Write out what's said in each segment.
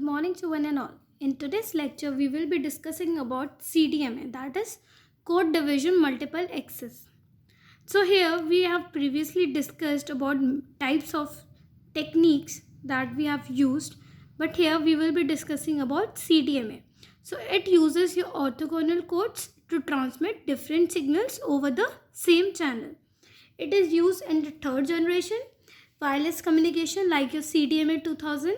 good morning to one and all. In today's lecture, we will be discussing about CDMA, that is Code Division Multiple Access. So here we have previously discussed about types of techniques that we have used, but here we will be discussing about CDMA. So it uses your orthogonal codes to transmit different signals over the same channel. It is used in the third generation wireless communication like your CDMA 2000,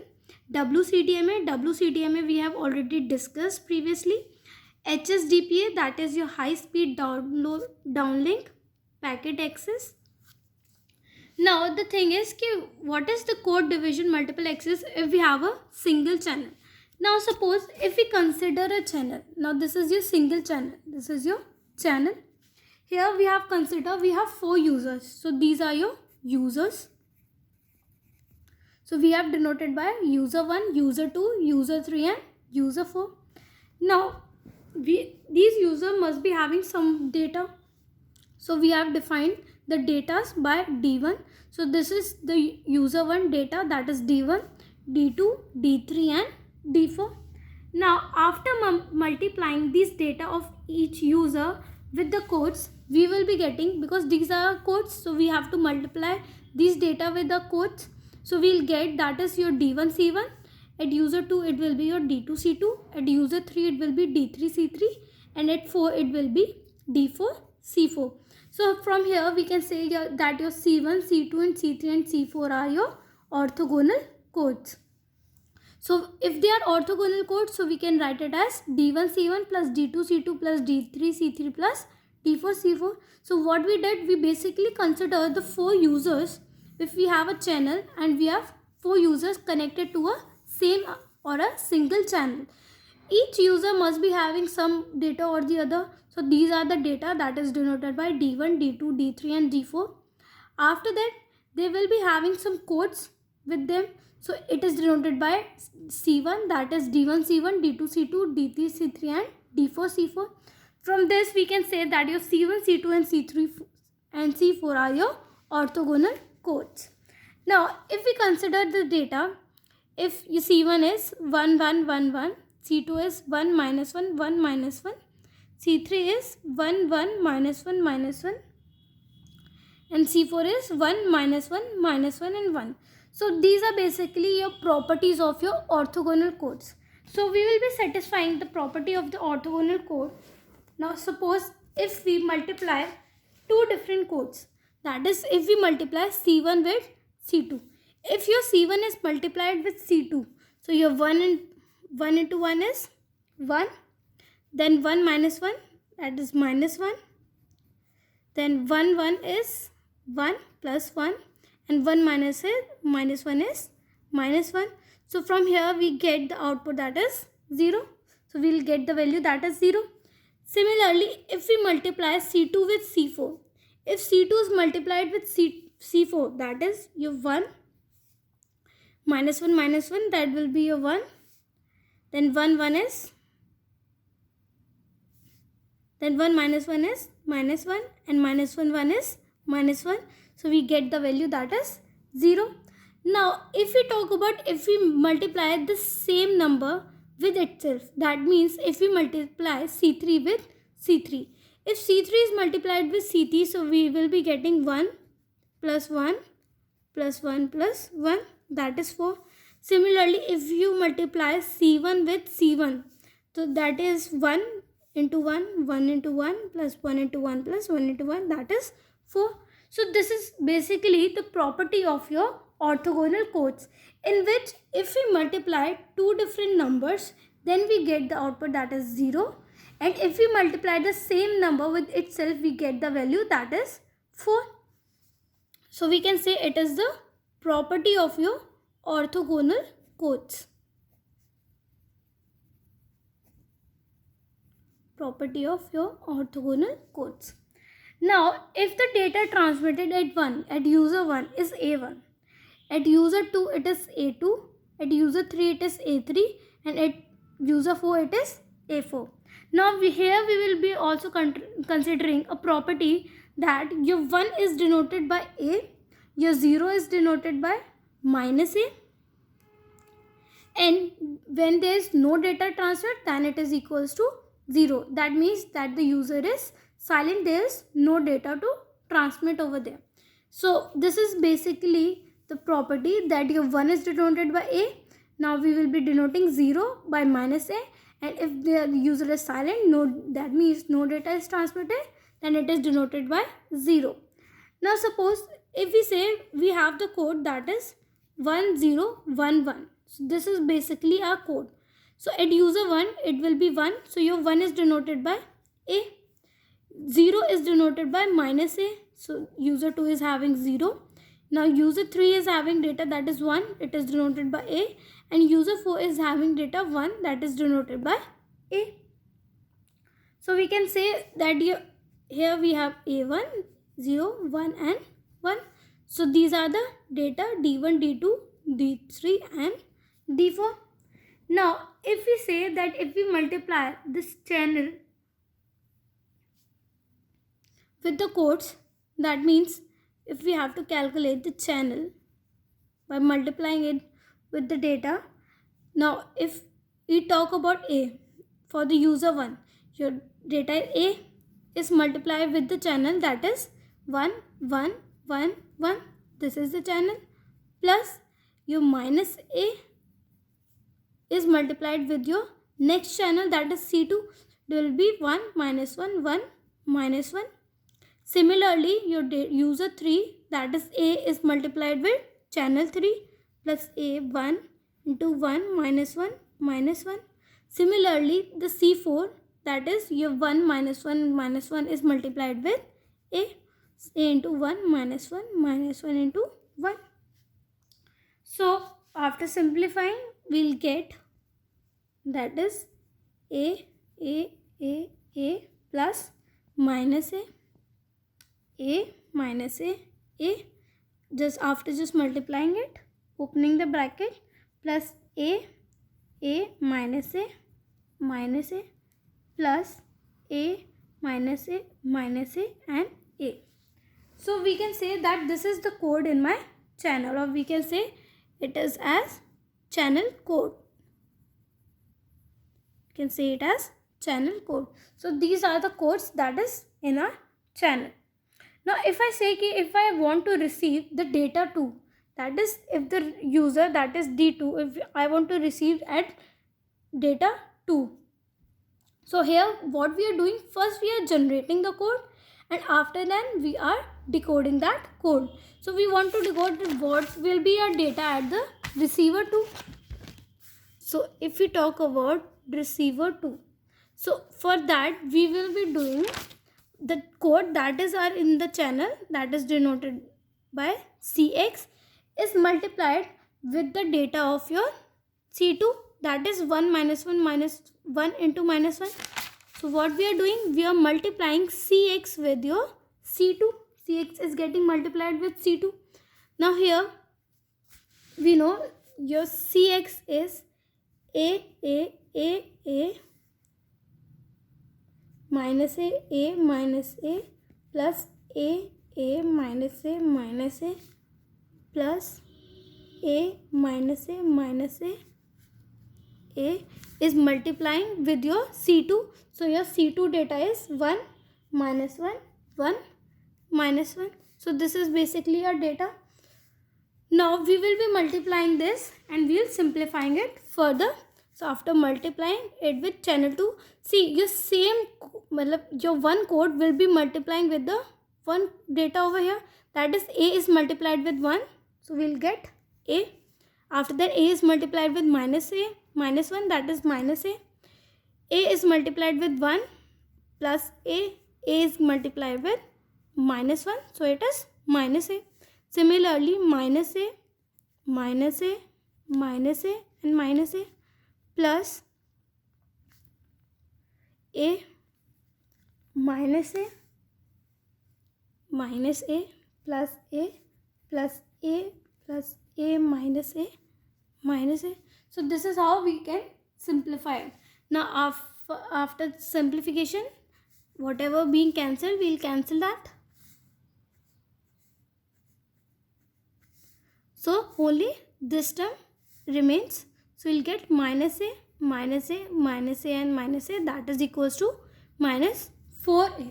WCDMA we have already discussed previously, HSDPA, that is your high speed downlink packet access. Now the thing is what is the code division multiple access if we have a single channel. Now suppose if we consider a channel, now this is your single channel, this is your channel. Here we have we have 4 users, so these are your users. So we have denoted by user 1, user 2, user 3 and user 4. Now these users must be having some data. So we have defined the data by D1. So this is the user 1 data, that is D1, D2, D3 and D4. Now after multiplying this data of each user with the codes, we will be getting, because these are codes, so we have to multiply these data with the codes. So we'll get, that is your D1 C1, at user 2 it will be your D2 C2, at user 3 it will be D3 C3 and at 4 it will be D4 C4. So from here we can say that your C1, C2 and C3 and C4 are your orthogonal codes. So if they are orthogonal codes, so we can write it as D1 C1 plus D2 C2 plus D3 C3 plus D4 C4. So what we did, we basically consider the 4 users. If we have a channel and we have 4 users connected to a same or a single channel, each user must be having some data or the other. So these are the data that is denoted by D1, D2, D3 and D4. After that, they will be having some codes with them. So it is denoted by C1, that is D1 C1, D2 C2, D3 C3 and D4 C4. From this we can say that your C1, C2 and C3 and C4 are your orthogonal codes. Now if we consider the data, if you C1 is 1 1 1 1, C2 is 1 minus 1 1 minus 1, C3 is 1 1 minus 1 minus 1 and C4 is 1 minus 1 minus 1 and 1. So these are basically your properties of your orthogonal codes. So we will be satisfying the property of the orthogonal code. Now suppose if we multiply 2 different codes, that is if we multiply C1 with C2. If your C1 is multiplied with C2, so your 1 into 1 is 1, then 1 minus 1, that is minus 1, then 1 1 is 1 plus 1 and 1 minus 1 is minus 1. So from here we get the output that is 0. So we will get the value that is 0. Similarly, if we multiply C2 with C4, if C2 is multiplied with C4, that is your 1 minus 1 minus 1, that will be your 1. Then 1 1 is, then 1 minus 1 is minus 1 and minus 1 1 is minus 1. So we get the value that is 0. Now if we talk about if we multiply the same number with itself, that means if we multiply C3 with C3. If C3 is multiplied with C3, so we will be getting 1 plus 1 plus 1 plus 1, that is 4. Similarly, if you multiply C1 with C1, so that is 1 into 1, 1 into 1 plus 1 into 1 plus 1 into 1, that is 4. So this is basically the property of your orthogonal codes, in which if we multiply 2 different numbers, then we get the output that is 0. And if we multiply the same number with itself, we get the value that is 4. So we can say it is the property of your orthogonal codes. Property of your orthogonal codes. Now, if the data transmitted at user 1 is A1, at user 2 it is A2, at user 3 it is A3 and at user 4 it is A4. Now here we will be also considering a property that your 1 is denoted by A, your 0 is denoted by minus A, and when there is no data transferred, then it is equals to 0. That means that the user is silent, there is no data to transmit over there. So this is basically the property that your 1 is denoted by A. Now we will be denoting 0 by minus A, and if the user is silent, that means no data is transmitted, then it is denoted by 0. Now suppose if we say we have the code that is 1011. So this is basically our code. So at user 1 it will be 1. So your 1 is denoted by A. 0 is denoted by minus A. So user 2 is having 0. Now user 3 is having data that is 1. It is denoted by A. And user 4 is having data 1, that is denoted by A. So we can say that here we have A1, 0, 1 and 1. So these are the data D1, D2, D3 and D4. Now if we say that if we multiply this channel with the codes, that means if we have to calculate the channel by multiplying it with the data. Now if we talk about A, for the user 1, your data A is multiplied with the channel that is 1, 1, 1, 1. This is the channel, plus your minus A is multiplied with your next channel that is C2. There will be 1, minus 1, 1, minus 1. Similarly, your user 3, that is A, is multiplied with channel 3 plus A, 1 into 1 minus 1 minus 1. Similarly, the C4, that is your 1 minus 1 minus 1 is multiplied with A into 1 minus 1 minus 1 into 1. So after simplifying, we'll get that is A plus minus A minus A. Just multiplying it, opening the bracket, plus A minus A plus A minus A and A. So we can say that this is the code in my channel, or we can say it is as channel code. You can say it as channel code. So these are the codes that is in our channel. Now if I say if I want to receive the data 2, that is if the user, that is D2, if I want to receive at data 2. So here what we are doing, first we are generating the code, and after that we are decoding that code. So we want to decode what will be our data at the receiver 2. So if we talk about receiver 2, so for that we will be doing the code that is in the channel, that is denoted by CX, is multiplied with the data of your C2, that is 1 minus 1 minus 1 into minus 1. So what we are doing, we are multiplying CX with your C2. CX is getting multiplied with C2. Now here we know your CX is A minus A minus A plus A minus A minus A plus A minus A minus A is multiplying with your C2. So your C2 data is 1 minus 1 1 minus 1. So this is basically our data. Now we will be multiplying this and we will simplifying it further. So after multiplying it with channel 2, see your your one code will be multiplying with the one data over here, that is A is multiplied with 1. So we will get A. After that A is multiplied with minus 1, that is minus A. A is multiplied with 1 plus A is multiplied with minus 1. So it is minus A. Similarly minus A and minus A plus A minus A minus A plus A plus A plus A minus A minus A. So this is how we can simplify it. Now after simplification, whatever being cancelled, we will cancel that. So only this term remains. So we'll get minus a, minus a, minus a and minus a, that is equals to minus 4a.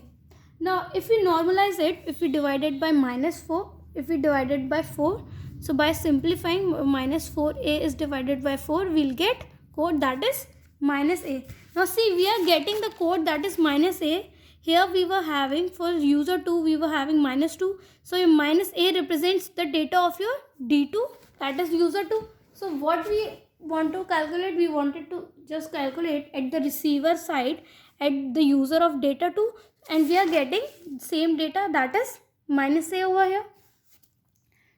Now if we normalize it, if we divide it by minus 4, if we divide it by 4, so by simplifying, minus 4a is divided by 4, we'll get code that is minus a. Now see, we are getting the code that is minus a. Here we were having, for user 2 we were having minus 2. So your minus a represents the data of your D2, that is user 2. So what we want to calculate, we wanted to just calculate at the receiver side at the user of data 2, and we are getting same data, that is minus a over here.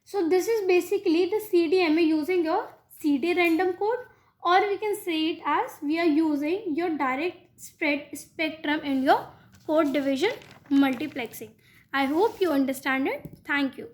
So this is basically the CDMA using your CD random code, or we can say it as we are using your direct spread spectrum in your code division multiplexing. I hope you understand it. Thank you.